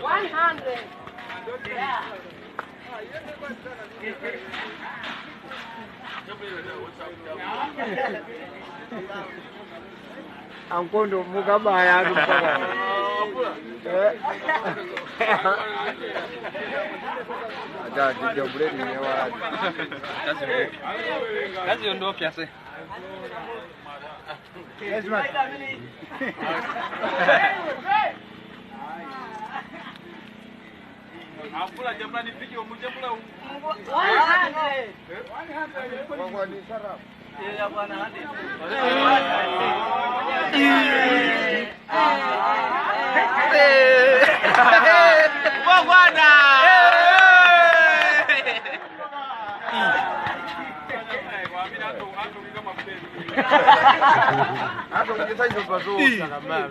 100. Yeah. Angkondo mukabaya mpaka. Ada dijobule ni wala. Kazi ondoke ase. Yes man. Akula jamani piki umujamula. 100. Kwa ni sarap. Ya bwana hadi. Bwana. Hapo ungesaje kwa zote kama